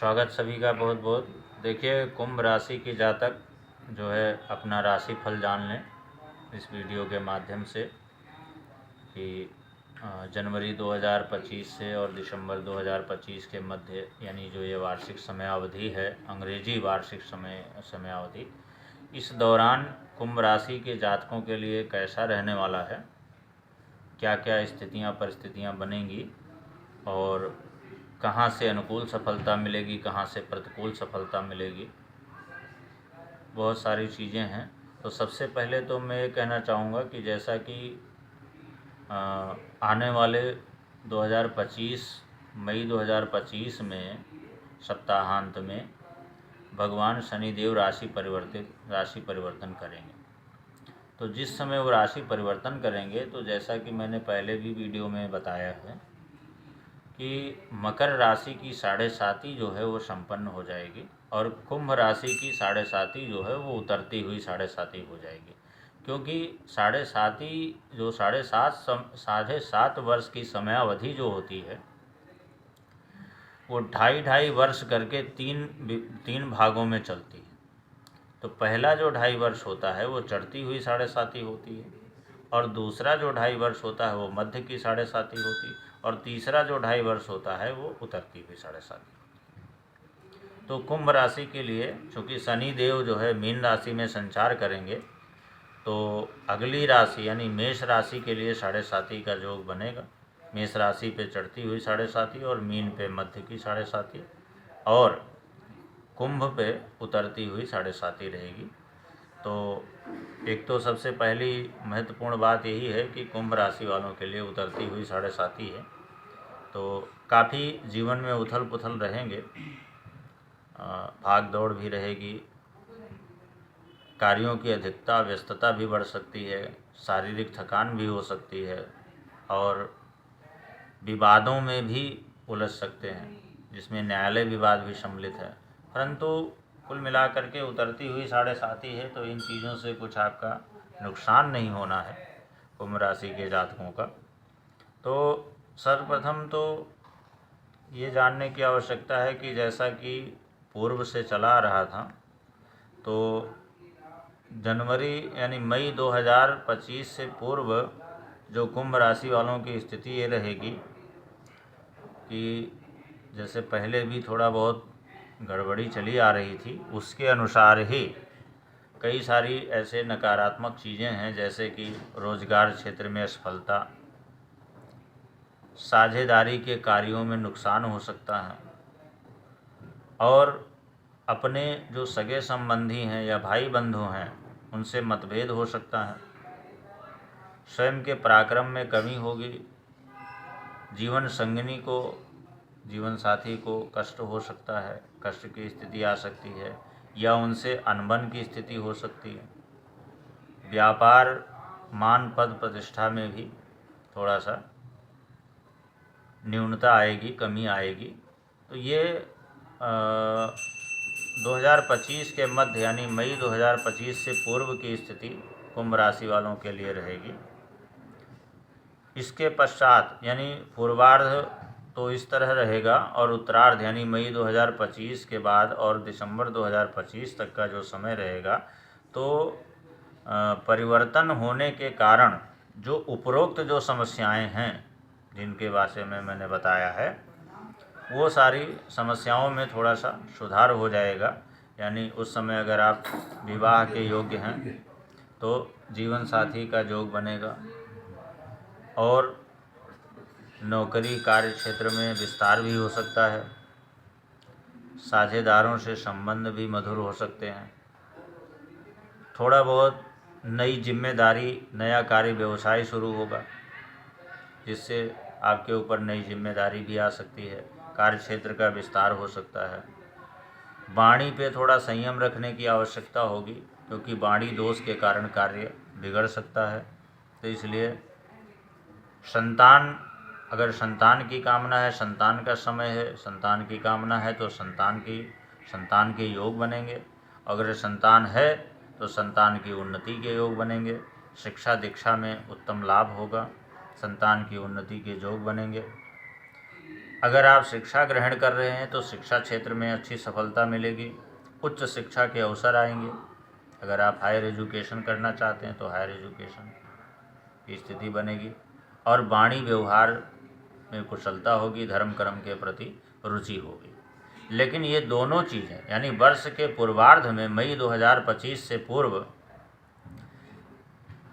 स्वागत सभी का बहुत बहुत। देखिए, कुंभ राशि की जातक जो है अपना राशि फल जान लें इस वीडियो के माध्यम से कि जनवरी 2025 से और दिसंबर 2025 के मध्य, यानी जो ये वार्षिक समयावधि है, अंग्रेजी वार्षिक समयावधि, इस दौरान कुंभ राशि के जातकों के लिए कैसा रहने वाला है, क्या क्या स्थितियां परिस्थितियां बनेंगी और कहाँ से अनुकूल सफलता मिलेगी, कहाँ से प्रतिकूल सफलता मिलेगी, बहुत सारी चीज़ें हैं। तो सबसे पहले तो मैं ये कहना चाहूँगा कि जैसा कि आने वाले 2025 मई 2025 में सप्ताहांत में भगवान शनिदेव राशि परिवर्तन करेंगे। तो जिस समय वो राशि परिवर्तन करेंगे, तो जैसा कि मैंने पहले भी वीडियो में बताया है कि मकर राशि की 7.5 जो है वो संपन्न हो जाएगी और कुंभ राशि की 7.5 जो है वो उतरती हुई 7.5 हो जाएगी। क्योंकि 7.5 जो 7.5 वर्ष की समयावधि जो होती है वो 2.5 वर्ष करके तीन भागों में चलती है। तो पहला जो 2.5 वर्ष होता है वो चढ़ती हुई 7.5 होती है, और दूसरा जो 2.5 वर्ष होता है वो मध्य की 7.5 होती है, और तीसरा जो 2.5 वर्ष होता है वो उतरती हुई 7.5। तो कुंभ राशि के लिए चूँकि शनि देव जो है मीन राशि में संचार करेंगे, तो अगली राशि यानी मेष राशि के लिए 7.5 का योग बनेगा। मेष राशि पे चढ़ती हुई 7.5 और मीन पे मध्य की 7.5 और कुंभ पे उतरती हुई 7.5 रहेगी। तो एक तो सबसे पहली महत्वपूर्ण बात यही है कि कुंभ राशि वालों के लिए उतरती हुई 7.5 है। तो काफ़ी जीवन में उथल पुथल रहेंगे, भाग दौड़ भी रहेगी, कार्यों की अधिकता व्यस्तता भी बढ़ सकती है, शारीरिक थकान भी हो सकती है और विवादों में भी उलझ सकते हैं, जिसमें न्यायालय विवाद भी सम्मिलित है। परंतु कुल मिलाकर के उतरती हुई 7.5 है, तो इन चीज़ों से कुछ आपका नुकसान नहीं होना है कुंभ राशि के जातकों का। तो सर्वप्रथम तो ये जानने की आवश्यकता है कि जैसा कि पूर्व से चला आ रहा था, तो जनवरी यानी मई 2025 से पूर्व जो कुंभ राशि वालों की स्थिति ये रहेगी कि जैसे पहले भी थोड़ा बहुत गड़बड़ी चली आ रही थी, उसके अनुसार ही कई सारी ऐसे नकारात्मक चीज़ें हैं, जैसे कि रोजगार क्षेत्र में असफलता, साझेदारी के कार्यों में नुकसान हो सकता है, और अपने जो सगे संबंधी हैं या भाई बंधु हैं उनसे मतभेद हो सकता है, स्वयं के पराक्रम में कमी होगी, जीवन संगिनी को जीवन साथी को कष्ट हो सकता है, कष्ट की स्थिति आ सकती है, या उनसे अनबन की स्थिति हो सकती है, व्यापार मान पद प्रतिष्ठा में भी थोड़ा सा न्यूनता आएगी, कमी आएगी। तो ये 2025 के मध्य यानी मई 2025 से पूर्व की स्थिति कुंभ राशि वालों के लिए रहेगी। इसके पश्चात यानी पूर्वार्ध तो इस तरह रहेगा, और उत्तरार्ध यानी मई 2025 के बाद और दिसंबर 2025 तक का जो समय रहेगा, तो परिवर्तन होने के कारण जो उपरोक्त जो समस्याएं हैं जिनके बारे में मैंने बताया है, वो सारी समस्याओं में थोड़ा सा सुधार हो जाएगा। यानी उस समय अगर आप विवाह के योग्य हैं तो जीवन साथी का योग बनेगा, और नौकरी कार्य क्षेत्र में विस्तार भी हो सकता है, साझेदारों से संबंध भी मधुर हो सकते हैं, थोड़ा बहुत नई जिम्मेदारी, नया कार्य व्यवसाय शुरू होगा जिससे आपके ऊपर नई जिम्मेदारी भी आ सकती है, कार्य क्षेत्र का विस्तार हो सकता है। वाणी पे थोड़ा संयम रखने की आवश्यकता होगी, क्योंकि वाणी दोष के कारण कार्य बिगड़ सकता है। तो इसलिए अगर संतान की कामना है, संतान का समय है, संतान की कामना है, तो संतान के योग बनेंगे। अगर संतान है तो संतान की उन्नति के योग बनेंगे, शिक्षा दीक्षा में उत्तम लाभ होगा, संतान की उन्नति के योग बनेंगे। अगर आप शिक्षा ग्रहण कर रहे हैं तो शिक्षा क्षेत्र में अच्छी सफलता मिलेगी, उच्च शिक्षा के अवसर आएंगे। अगर आप हायर एजुकेशन करना चाहते हैं तो हायर एजुकेशन की स्थिति बनेगी, और वाणी व्यवहार में कुशलता होगी, धर्म कर्म के प्रति रुचि होगी। लेकिन ये दोनों चीज़ें यानी वर्ष के पूर्वार्ध में मई 2025 से पूर्व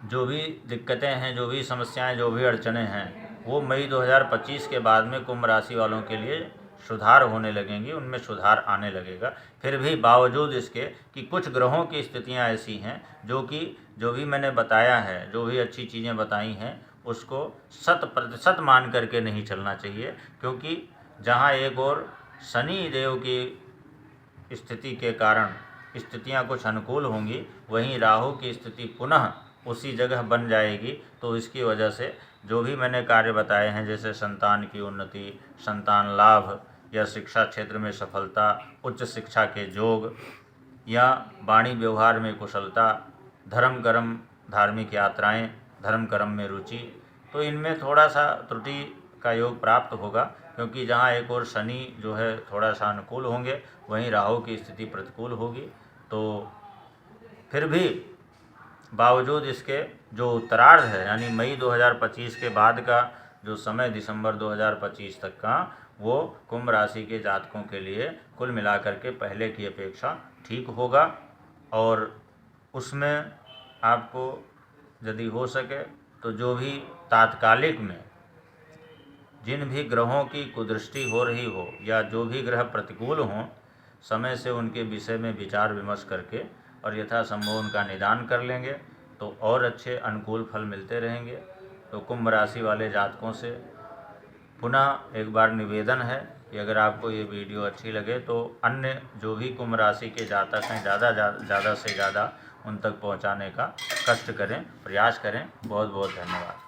जो भी दिक्कतें हैं, जो भी समस्याएं, जो भी अड़चनें हैं, वो मई 2025 के बाद में कुंभ राशि वालों के लिए सुधार होने लगेंगी, उनमें सुधार आने लगेगा। फिर भी बावजूद इसके कि कुछ ग्रहों की स्थितियां ऐसी हैं जो भी मैंने बताया है, जो भी अच्छी चीज़ें बताई हैं, उसको 100% मान करके नहीं चलना चाहिए, क्योंकि जहां एक और शनि देव की स्थिति के कारण स्थितियां कुछ अनुकूल होंगी, वहीं राहु की स्थिति पुनः उसी जगह बन जाएगी। तो इसकी वजह से जो भी मैंने कार्य बताए हैं, जैसे संतान की उन्नति, संतान लाभ, या शिक्षा क्षेत्र में सफलता, उच्च शिक्षा के योग, या वाणी व्यवहार में कुशलता, धर्म कर्म, धार्मिक यात्राएं, धर्म कर्म में रुचि, तो इनमें थोड़ा सा त्रुटि का योग प्राप्त होगा, क्योंकि जहाँ एक और शनि जो है थोड़ा सा अनुकूल होंगे, वहीं राहु की स्थिति प्रतिकूल होगी। तो फिर भी बावजूद इसके जो उत्तरार्ध है यानी मई 2025 के बाद का जो समय दिसंबर 2025 तक का, वो कुंभ राशि के जातकों के लिए कुल मिलाकर के पहले की अपेक्षा ठीक होगा। और उसमें आपको यदि हो सके तो जो भी तात्कालिक में जिन भी ग्रहों की कुदृष्टि हो रही हो या जो भी ग्रह प्रतिकूल हों, समय से उनके विषय में विचार विमर्श करके और यथासंभव उनका निदान कर लेंगे तो और अच्छे अनुकूल फल मिलते रहेंगे। तो कुंभ राशि वाले जातकों से पुनः एक बार निवेदन है कि अगर आपको ये वीडियो अच्छी लगे तो अन्य जो भी कुंभ राशि के जातक हैं ज़्यादा से ज़्यादा उन तक पहुंचाने का कष्ट करें, प्रयास करें। बहुत बहुत धन्यवाद।